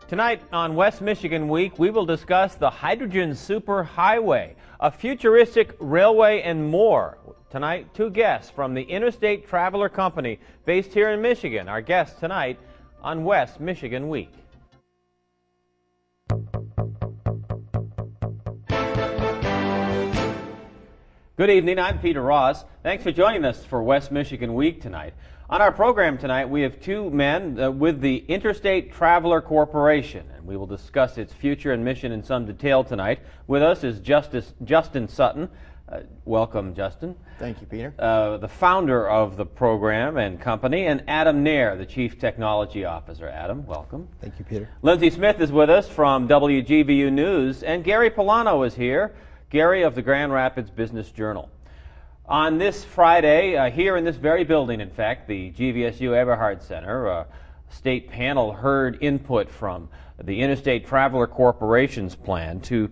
Tonight on West Michigan Week, we will discuss the hydrogen superhighway, a futuristic railway, and more. Tonight, two guests from the Interstate Traveler Company based here in Michigan. Our guests tonight on West Michigan Week. Good evening, I'm Peter Ross. Thanks for joining us for West Michigan Week tonight. On our program tonight, we have two men with the Interstate Traveler Corporation, and we will discuss its future and mission in some detail tonight. With us is Justin Sutton. Welcome, Justin. Thank you, Peter. The founder of the program and company, and Adam Nair, the Chief Technology Officer. Adam, welcome. Thank you, Peter. Lindsay Smith is with us from WGVU News, and Gary Polano is here. Gary of the Grand Rapids Business Journal. On this Friday, here in this very building, in fact, the GVSU Eberhard Center, state panel heard input from the Interstate Traveler Corporation's plan to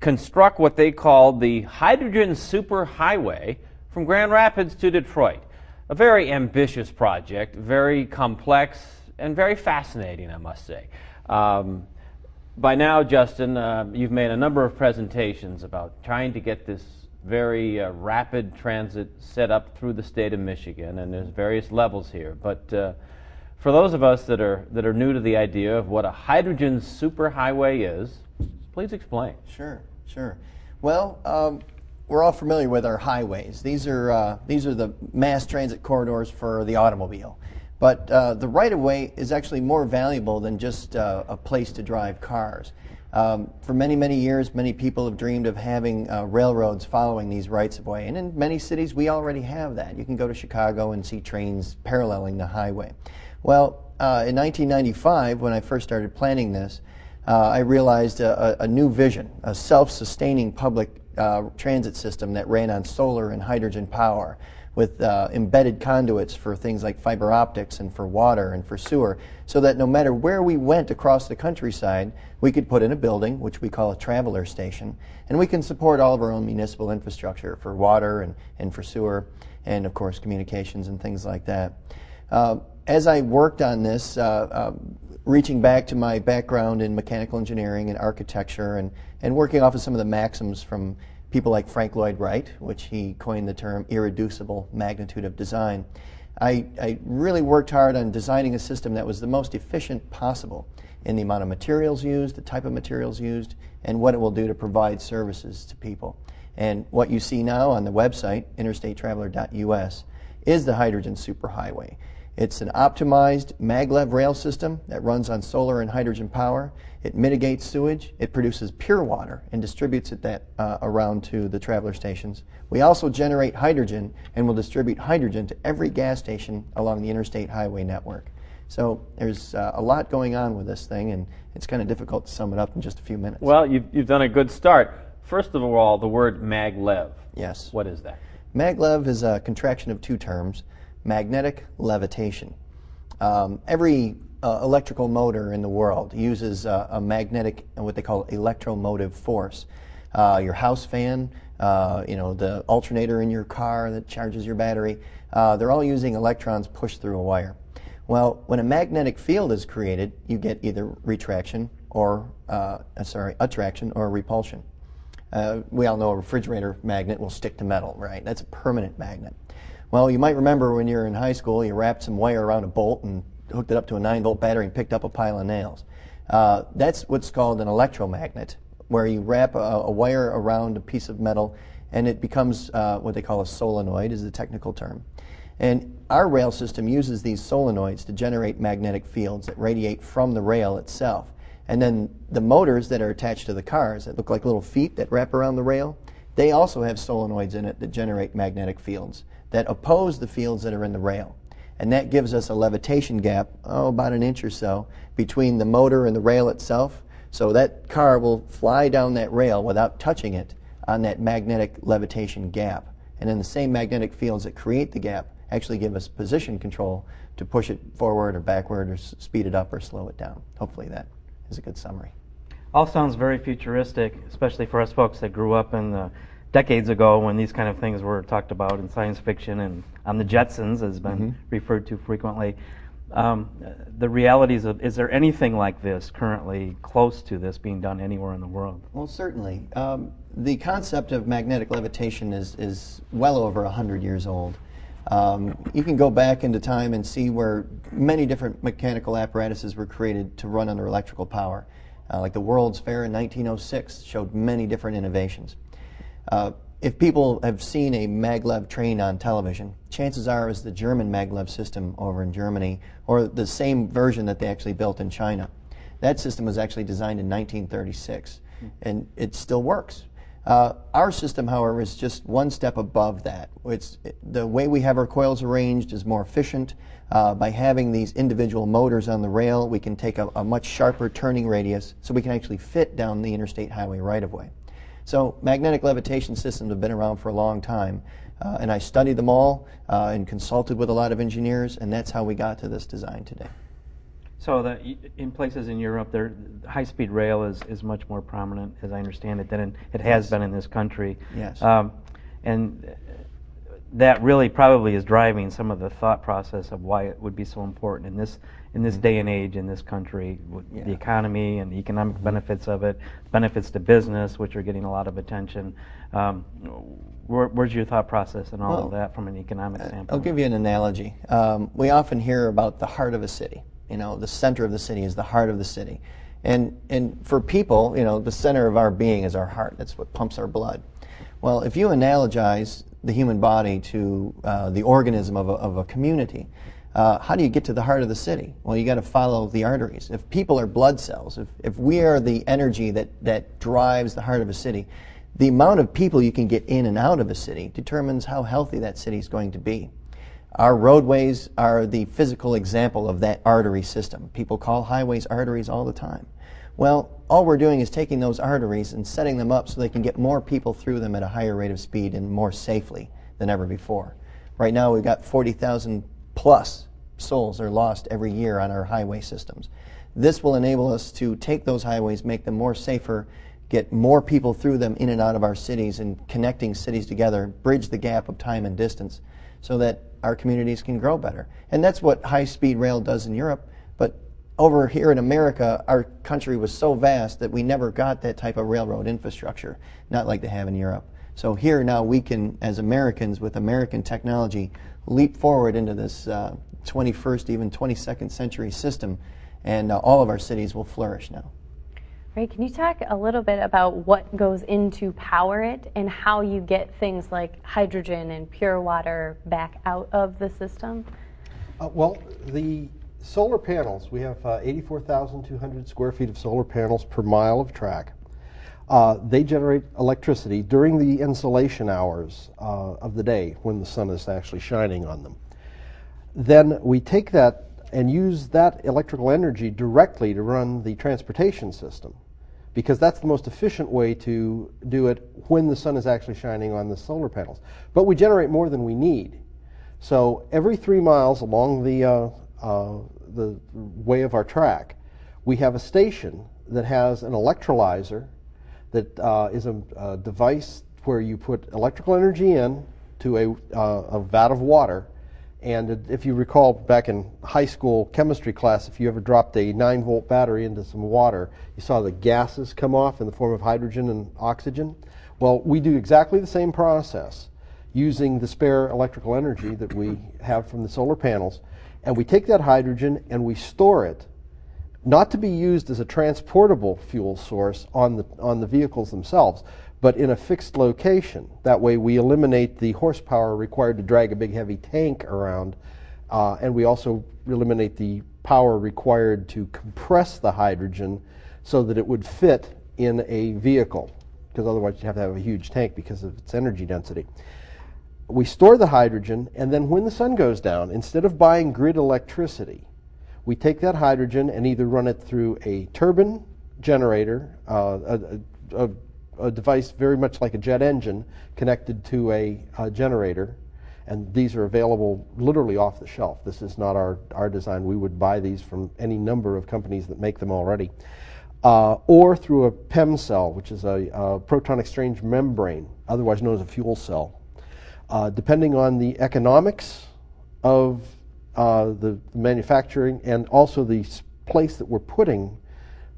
construct what they called the hydrogen superhighway from Grand Rapids to Detroit. A very ambitious project, very complex, and very fascinating, I must say. By now, Justin, you've made a number of presentations about trying to get this very rapid transit set up through the state of Michigan, and there's various levels here. But for those of us that are new to the idea of what a hydrogen superhighway is, please explain. Sure. Well, we're all familiar with our highways. These are the mass transit corridors for the automobile. But the right-of-way is actually more valuable than just a place to drive cars. For many, many years, many people have dreamed of having railroads following these rights-of-way. And in many cities, we already have that. You can go to Chicago and see trains paralleling the highway. Well, in 1995, when I first started planning this, I realized a new vision, a self-sustaining public transit system that ran on solar and hydrogen power, with embedded conduits for things like fiber optics and for water and for sewer, so that no matter where we went across the countryside, we could put in a building, which we call a traveler station, and we can support all of our own municipal infrastructure for water and for sewer, and of course communications and things like that. As I worked on this, reaching back to my background in mechanical engineering and architecture, and working off of some of the maxims from people like Frank Lloyd Wright, which he coined the term irreducible magnitude of design, I really worked hard on designing a system that was the most efficient possible in the amount of materials used, the type of materials used, and what it will do to provide services to people. And what you see now on the website, interstatetraveler.us, is the hydrogen superhighway. It's an optimized maglev rail system that runs on solar and hydrogen power. It mitigates sewage. It produces pure water and distributes it around to the traveler stations. We also generate hydrogen and will distribute hydrogen to every gas station along the interstate highway network. So there's a lot going on with this thing, and it's kind of difficult to sum it up in just a few minutes. Well, you've done a good start. First of all, the word maglev. Yes. What is that? Maglev is a contraction of two terms. Magnetic levitation. Every electrical motor in the world uses a magnetic, what they call electromotive force. Your house fan, the alternator in your car that charges your battery, they're all using electrons pushed through a wire. Well, when a magnetic field is created, you get either attraction or repulsion. We all know a refrigerator magnet will stick to metal, right? That's a permanent magnet. Well, you might remember when you were in high school, you wrapped some wire around a bolt and hooked it up to a 9-volt battery and picked up a pile of nails. That's what's called an electromagnet, where you wrap a wire around a piece of metal and it becomes what they call a solenoid, is the technical term. And our rail system uses these solenoids to generate magnetic fields that radiate from the rail itself. And then the motors that are attached to the cars that look like little feet that wrap around the rail, they also have solenoids in it that generate magnetic fields that oppose the fields that are in the rail. And that gives us a levitation gap, about an inch or so, between the motor and the rail itself. So that car will fly down that rail without touching it on that magnetic levitation gap. And then the same magnetic fields that create the gap actually give us position control to push it forward or backward or speed it up or slow it down. Hopefully that is a good summary. All sounds very futuristic, especially for us folks that grew up in the decades ago when these kind of things were talked about in science fiction and on the Jetsons, has been referred to frequently. the realities of, is there anything like this currently close to this being done anywhere in the world? Well, certainly. The concept of magnetic levitation is well over 100 years old. You can go back into time and see where many different mechanical apparatuses were created to run under electrical power. Like the World's Fair in 1906 showed many different innovations. If people have seen a maglev train on television, chances are it's the German maglev system over in Germany, or the same version that they actually built in China. That system was actually designed in 1936, and it still works. Our system, however, is just one step above that. The way we have our coils arranged is more efficient. By having these individual motors on the rail, we can take a much sharper turning radius, so we can actually fit down the interstate highway right-of-way. So magnetic levitation systems have been around for a long time, and I studied them all and consulted with a lot of engineers, and that's how we got to this design today. So in places in Europe, high-speed rail is much more prominent, as I understand it, than it has been in this country. Yes. And that really probably is driving some of the thought process of why it would be so important in this day and age in this country, with the economy and the economic benefits of it, benefits to business, which are getting a lot of attention. Where's your thought process and all of that from an economic standpoint? I'll give you an analogy. We often hear about the heart of a city. You know, the center of the city is the heart of the city. And for people, you know, the center of our being is our heart. That's what pumps our blood. Well, if you analogize the human body to the organism of a community, how do you get to the heart of the city? Well, you got to follow the arteries. If people are blood cells, if we are the energy that drives the heart of a city, the amount of people you can get in and out of a city determines how healthy that city is going to be. Our roadways are the physical example of that artery system. People call highways arteries all the time. Well, all we're doing is taking those arteries and setting them up so they can get more people through them at a higher rate of speed and more safely than ever before. Right now we've got 40,000 plus souls are lost every year on our highway systems. This will enable us to take those highways, make them more safer, get more people through them in and out of our cities, and connecting cities together, bridge the gap of time and distance so that our communities can grow better. And that's what high-speed rail does in Europe. But over here in America, our country was so vast that we never got that type of railroad infrastructure, not like they have in Europe. So here now we can, as Americans, with American technology, leap forward into this 21st, even 22nd century system, and all of our cities will flourish now. Right, can you talk a little bit about what goes into power it and how you get things like hydrogen and pure water back out of the system? Well, the solar panels, we have 84,200 square feet of solar panels per mile of track. They generate electricity during the insolation hours of the day when the sun is actually shining on them. Then we take that and use that electrical energy directly to run the transportation system, because that's the most efficient way to do it when the sun is actually shining on the solar panels. But we generate more than we need. So every 3 miles along the way of our track, we have a station that has an electrolyzer that is a device where you put electrical energy in to a vat of water. And if you recall back in high school chemistry class, if you ever dropped a 9-volt battery into some water, you saw the gases come off in the form of hydrogen and oxygen. Well, we do exactly the same process using the spare electrical energy that we have from the solar panels. And we take that hydrogen and we store it, not to be used as a transportable fuel source on the vehicles themselves, but in a fixed location. That way we eliminate the horsepower required to drag a big heavy tank around, and we also eliminate the power required to compress the hydrogen so that it would fit in a vehicle, because otherwise you'd have to have a huge tank because of its energy density. We store the hydrogen, and then when the sun goes down, instead of buying grid electricity, we take that hydrogen and either run it through a turbine generator, a device very much like a jet engine connected to a generator, and these are available literally off the shelf. This is not our design. We would buy these from any number of companies that make them already. Or through a PEM cell, which is a proton exchange membrane, otherwise known as a fuel cell. Depending on the economics of the manufacturing, and also the place that we're putting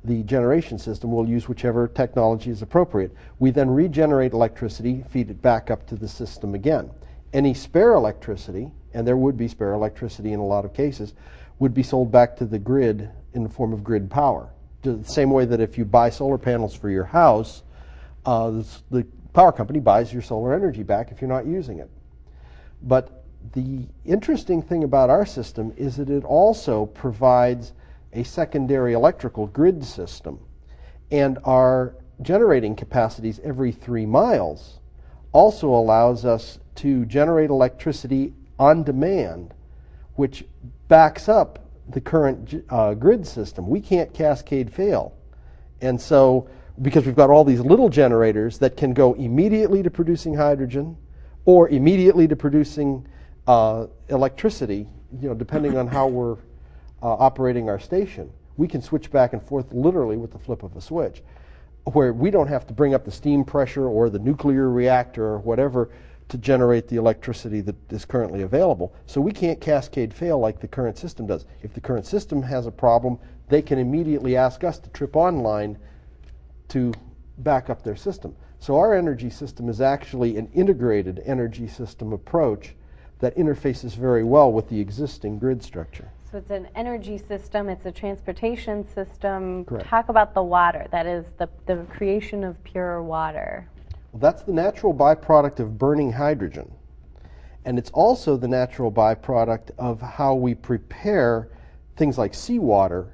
the generation system. We'll use whichever technology is appropriate. We then regenerate electricity, feed it back up to the system again. Any spare electricity, and there would be spare electricity in a lot of cases, would be sold back to the grid in the form of grid power. The same way that if you buy solar panels for your house, the power company buys your solar energy back if you're not using it. But the interesting thing about our system is that it also provides a secondary electrical grid system. And our generating capacities every 3 miles also allows us to generate electricity on demand, which backs up the current grid system. We can't cascade fail. And so, because we've got all these little generators that can go immediately to producing hydrogen or immediately to producing electricity, depending on how we're operating our station, we can switch back and forth literally with the flip of a switch, where we don't have to bring up the steam pressure or the nuclear reactor or whatever to generate the electricity that is currently available. So we can't cascade fail like the current system does. If the current system has a problem, they can immediately ask us to trip online to back up their system. So our energy system is actually an integrated energy system approach that interfaces very well with the existing grid structure. So it's an energy system, it's a transportation system. Correct. Talk about the water. That is the creation of pure water. Well, that's the natural byproduct of burning hydrogen. And it's also the natural byproduct of how we prepare things like seawater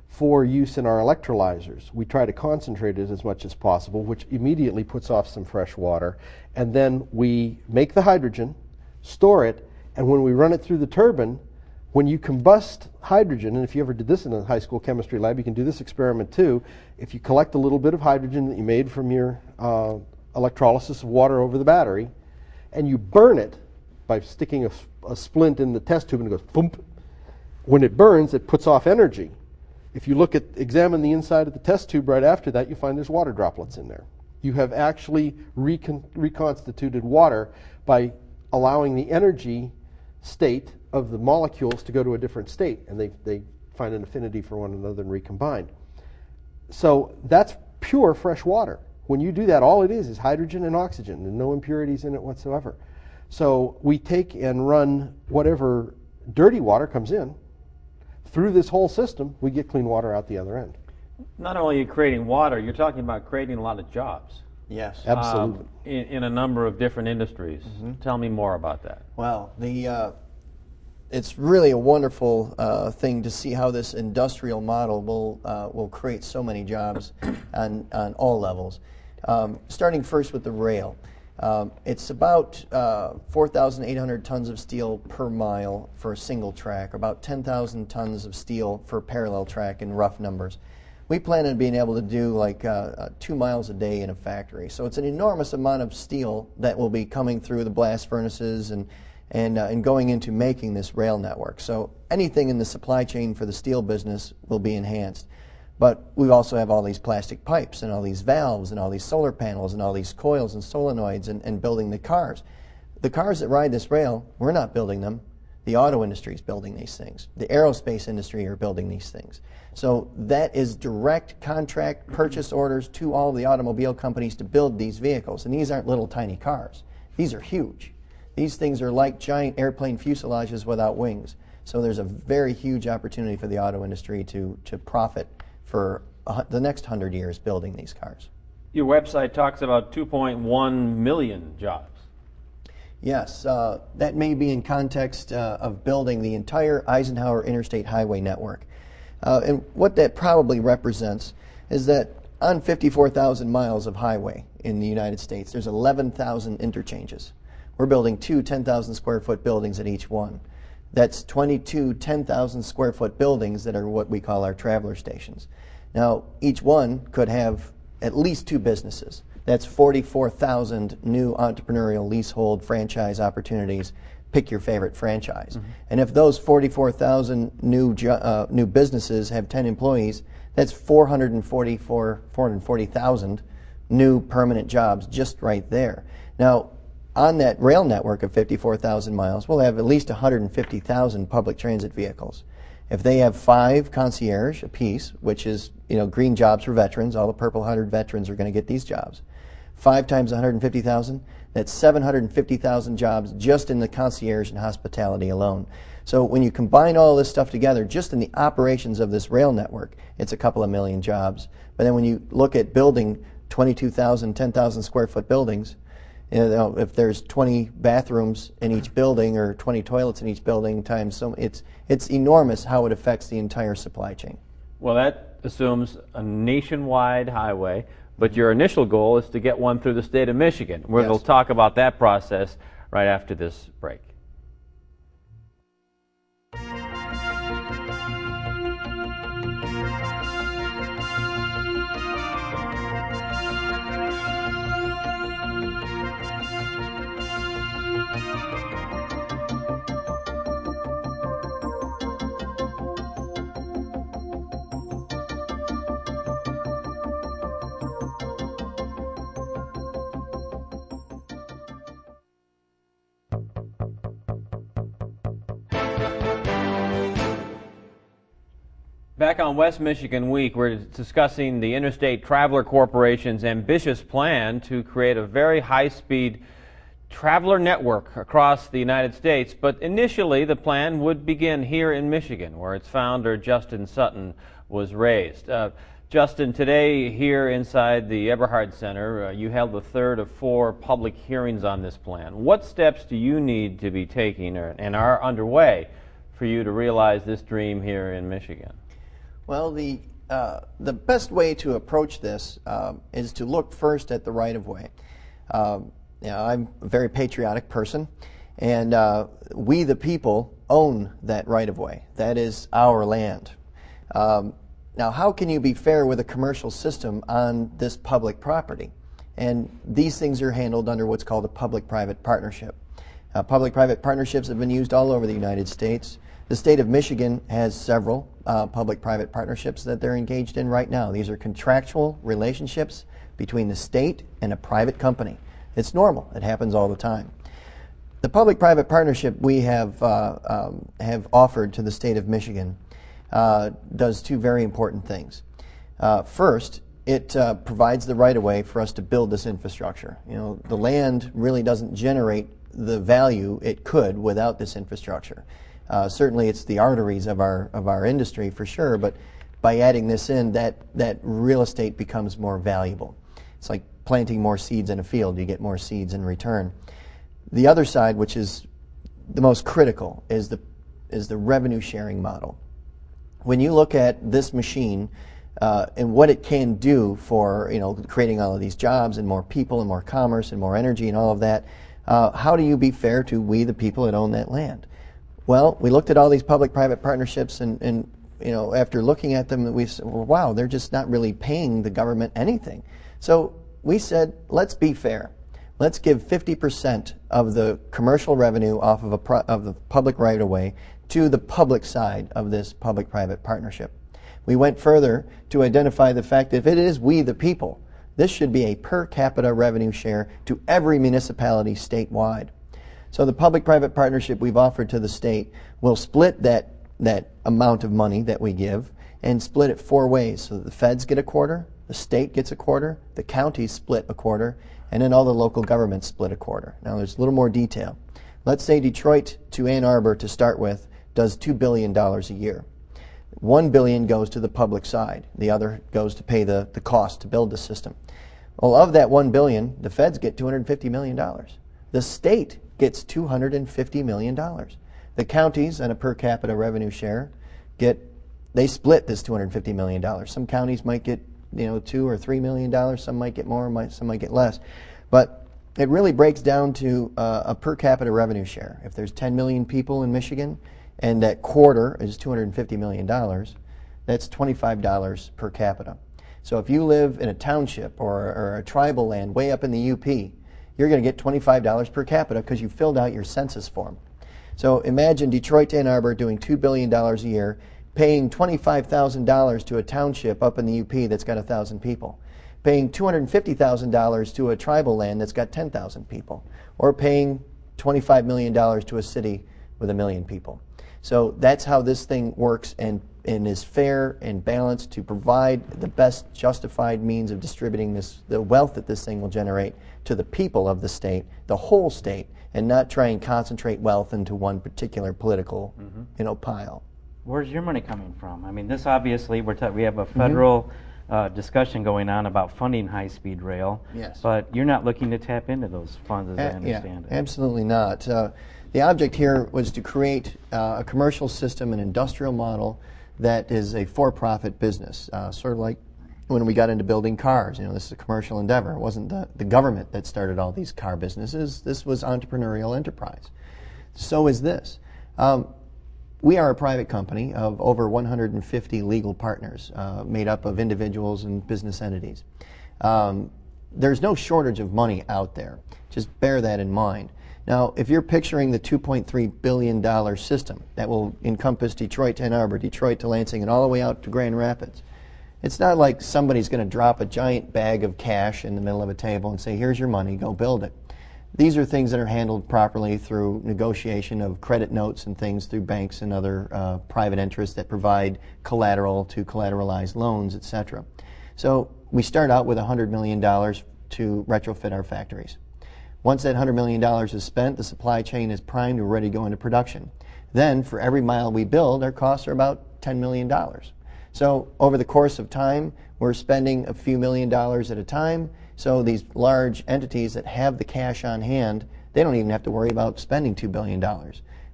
for use in our electrolyzers. We try to concentrate it as much as possible, which immediately puts off some fresh water. And then we make the hydrogen, store it, and when we run it through the turbine, when you combust hydrogen, and if you ever did this in a high school chemistry lab, you can do this experiment too. If you collect a little bit of hydrogen that you made from your electrolysis of water over the battery, and you burn it by sticking a splint in the test tube and it goes thump. When it burns, it puts off energy. If you examine the inside of the test tube right after that, you find there's water droplets in there. You have actually reconstituted water by allowing the energy state of the molecules to go to a different state, and they find an affinity for one another and recombine. So that's pure fresh water. When you do that, all it is hydrogen and oxygen, and no impurities in it whatsoever. So we take and run whatever dirty water comes in through this whole system, we get clean water out the other end. Not only are you creating water, you're talking about creating a lot of jobs. Yes. Absolutely. In a number of different industries. Mm-hmm. Tell me more about that. Well, it's really a wonderful thing to see how this industrial model will create so many jobs on all levels. Starting first with the rail. It's about 4,800 tons of steel per mile for a single track, about 10,000 tons of steel for a parallel track in rough numbers. We plan on being able to do like 2 miles a day in a factory. So it's an enormous amount of steel that will be coming through the blast furnaces and going into making this rail network. So anything in the supply chain for the steel business will be enhanced. But we also have all these plastic pipes and all these valves and all these solar panels and all these coils and solenoids and building the cars. The cars that ride this rail, we're not building them. The auto industry is building these things. The aerospace industry are building these things. So that is direct contract purchase orders to all the automobile companies to build these vehicles. And these aren't little tiny cars. These are huge. These things are like giant airplane fuselages without wings. So there's a very huge opportunity for the auto industry to profit for the next 100 years building these cars. Your website talks about 2.1 million jobs. Yes, that may be in context of building the entire Eisenhower Interstate Highway network. And what that probably represents is that on 54,000 miles of highway in the United States, there's 11,000 interchanges. We're building 2 10,000 square foot buildings at each one. That's 22 10,000 square foot buildings that are what we call our traveler stations. Now, each one could have at least 2 businesses. That's 44,000 new entrepreneurial leasehold franchise opportunities. Pick your favorite franchise. Mm-hmm. And if those 44,000 new businesses have 10 employees, that's 440,000 new permanent jobs just right there. Now, on that rail network of 54,000 miles, we'll have at least 150,000 public transit vehicles. If they have 5 concierge apiece, which is, green jobs for veterans, all the Purple Heart veterans are going to get these jobs. 5 times 150,000, that's 750,000 jobs just in the concierge and hospitality alone. So when you combine all this stuff together, just in the operations of this rail network, it's a couple of million jobs. But then when you look at building 22,000, 10,000 square foot buildings, if there's 20 bathrooms in each building or 20 toilets in each building times, so it's enormous how it affects the entire supply chain. Well, that assumes a nationwide highway, but your initial goal is to get one through the state of Michigan. We'll talk about that process right after this break. Back on West Michigan Week, we're discussing the Interstate Traveler Corporation's ambitious plan to create a very high-speed traveler network across the United States. But initially, the plan would begin here in Michigan, where its founder, Justin Sutton, was raised. Justin, today here inside the Eberhard Center, you held the third of 4 public hearings on this plan. What steps do you need to be taking and are underway for you to realize this dream here in Michigan? Well, the best way to approach this is to look first at the right-of-way. I'm a very patriotic person, and we the people own that right-of-way. That is our land. Now, how can you be fair with a commercial system on this public property? And these things are handled under what's called a public-private partnership. Public-private partnerships have been used all over the United States. The state of Michigan has several public-private partnerships that they're engaged in right now. These are contractual relationships between the state and a private company. It's normal. It happens all the time. The public-private partnership we have offered to the state of Michigan does 2 very important things. First, it provides the right-of-way for us to build this infrastructure. The land really doesn't generate the value it could without this infrastructure. Certainly it's the arteries of our industry for sure, but by adding this in, that real estate becomes more valuable. It's like planting more seeds in a field. You get more seeds in return. The other side, which is the most critical, is the revenue sharing model. When you look at this machine and what it can do for creating all of these jobs and more people and more commerce and more energy and all of that, how do you be fair to we the people that own that land? Well, we looked at all these public-private partnerships, and after looking at them, we said, well, wow, they're just not really paying the government anything. So we said, let's be fair. Let's give 50% of the commercial revenue off of the public right-of-way to the public side of this public-private partnership. We went further to identify the fact that if it is we the people, this should be a per capita revenue share to every municipality statewide. So the public-private partnership we've offered to the state will split that amount of money that we give and split it 4 ways. So the feds get a quarter, the state gets a quarter, the counties split a quarter, and then all the local governments split a quarter. Now there's a little more detail. Let's say Detroit to Ann Arbor to start with does $2 billion a year. $1 billion goes to the public side. The other goes to pay the cost to build the system. Well, of that $1 billion, the feds get $250 million. The state gets $250 million. The counties, on a per capita revenue share, they split this $250 million. Some counties might get $2 or $3 million. Some might get more, some might get less. But it really breaks down to a per capita revenue share. If there's 10 million people in Michigan and that quarter is $250 million, that's $25 per capita. So if you live in a township or a tribal land way up in the UP, you're going to get $25 per capita because you filled out your census form. So imagine Detroit to Ann Arbor doing $2 billion a year, paying $25,000 to a township up in the UP that's got 1,000 people. paying $250,000 to a tribal land that's got 10,000 people, or paying $25 million to a city with 1 million people. So that's how this thing works and is fair and balanced to provide the best justified means of distributing the wealth that this thing will generate to the people of the state, the whole state, and not try and concentrate wealth into one particular political pile. Where's your money coming from? I mean, this obviously, we have a federal discussion going on about funding high-speed rail. Yes. But you're not looking to tap into those funds, as I understand it. Absolutely not. The object here was to create a commercial system, an industrial model that is a for-profit business, sort of like when we got into building cars. This is a commercial endeavor. It wasn't the government that started all these car businesses. This was entrepreneurial enterprise. So is this. We are a private company of over 150 legal partners made up of individuals and business entities. There's no shortage of money out there. Just bear that in mind. Now, if you're picturing the $2.3 billion system that will encompass Detroit to Ann Arbor, Detroit to Lansing, and all the way out to Grand Rapids, it's not like somebody's going to drop a giant bag of cash in the middle of a table and say, here's your money, go build it. These are things that are handled properly through negotiation of credit notes and things through banks and other private interests that provide collateral to collateralized loans, etc. So we start out with $100 million to retrofit our factories. Once that $100 million is spent, the supply chain is primed, we're ready to go into production. Then, for every mile we build, our costs are about $10 million. So over the course of time, we're spending a few $1 million at a time. So these large entities that have the cash on hand, they don't even have to worry about spending $2 billion.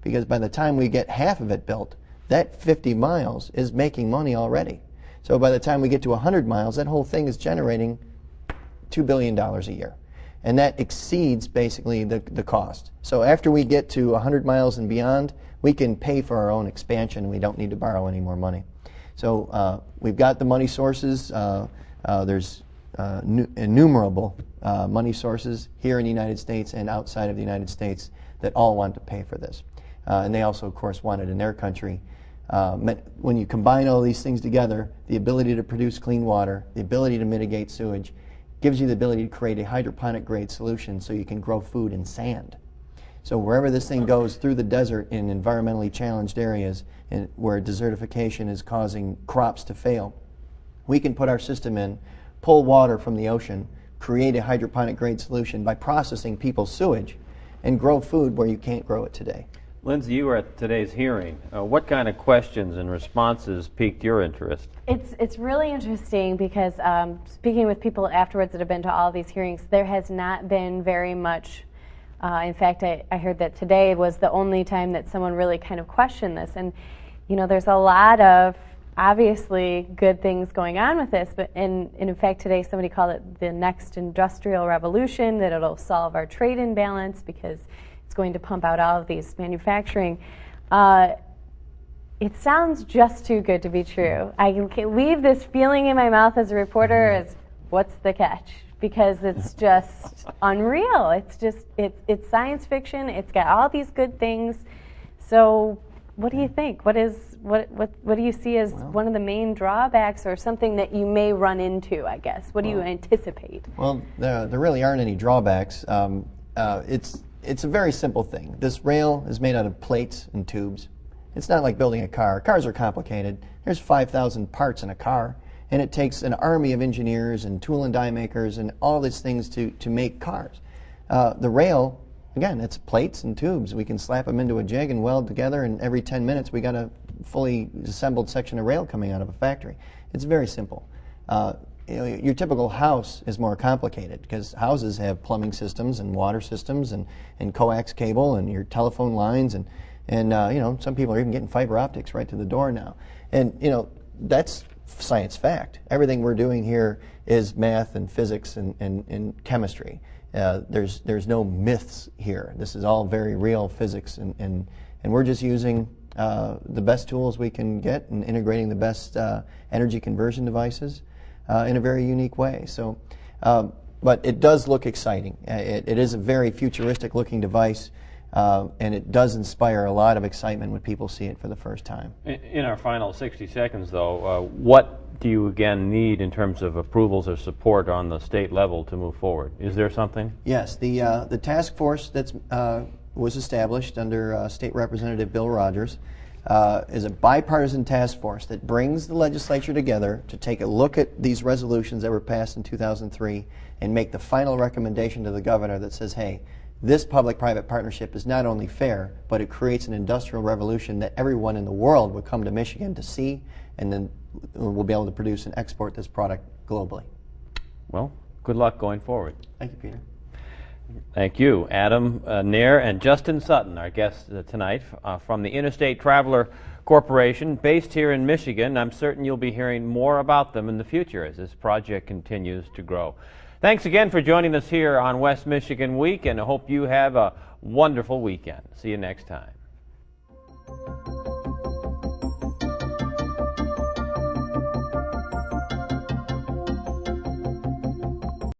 Because by the time we get half of it built, that 50 miles is making money already. So by the time we get to 100 miles, that whole thing is generating $2 billion a year. And that exceeds basically the cost. So after we get to 100 miles and beyond, we can pay for our own expansion. We don't need to borrow any more money. So we've got the money sources. There's innumerable money sources here in the United States and outside of the United States that all want to pay for this. And they also, of course, want it in their country. When you combine all these things together, the ability to produce clean water, the ability to mitigate sewage, gives you the ability to create a hydroponic grade solution so you can grow food in sand. So wherever this thing goes through the desert in environmentally challenged areas and where desertification is causing crops to fail, we can put our system in, pull water from the ocean, create a hydroponic grade solution by processing people's sewage, and grow food where you can't grow it today. Lindsay, you were at today's hearing. What kind of questions and responses piqued your interest? It's really interesting because speaking with people afterwards that have been to all these hearings, there has not been very much. In fact, I heard that today was the only time that someone really kind of questioned this. And, there's a lot of obviously good things going on with this. But in fact, today somebody called it the next industrial revolution, that it'll solve our trade imbalance because it's going to pump out all of these manufacturing. It sounds just too good to be true. I can leave this feeling in my mouth as a reporter as, what's the catch? Because it's just unreal. It's science fiction. It's got all these good things. So what do you think? What do you see as one of the main drawbacks or something that you may run into, I guess? What do you anticipate? Well, there really aren't any drawbacks. It's a very simple thing. This rail is made out of plates and tubes. It's not like building a car. Cars are complicated. There's 5,000 parts in a car, and it takes an army of engineers and tool and die makers and all these things to make cars. The rail, again, it's plates and tubes. We can slap them into a jig and weld together, and every 10 minutes we got a fully assembled section of rail coming out of a factory. It's very simple. Your typical house is more complicated because houses have plumbing systems and water systems and coax cable and your telephone lines and some people are even getting fiber optics right to the door now. And that's science fact. Everything we're doing here is math and physics and chemistry. There's no myths here. This is all very real physics and we're just using the best tools we can get and integrating the best energy conversion devices in a very unique way. So, but it does look exciting. It is a very futuristic looking device. and it does inspire a lot of excitement when people see it for the first time. In our final 60 seconds, though, what do you again need in terms of approvals or support on the state level to move forward? Is there something? Yes, the task force that was established under State Representative Bill Rogers is a bipartisan task force that brings the legislature together to take a look at these resolutions that were passed in 2003 and make the final recommendation to the governor that says, hey, this public-private partnership is not only fair, but it creates an industrial revolution that everyone in the world would come to Michigan to see, and then we'll be able to produce and export this product globally. Well, good luck going forward. Thank you, Peter. Thank you. Adam Nair and Justin Sutton, our guests tonight from the Interstate Traveler Corporation, based here in Michigan. I'm certain you'll be hearing more about them in the future as this project continues to grow. Thanks again for joining us here on West Michigan Week, and I hope you have a wonderful weekend. See you next time.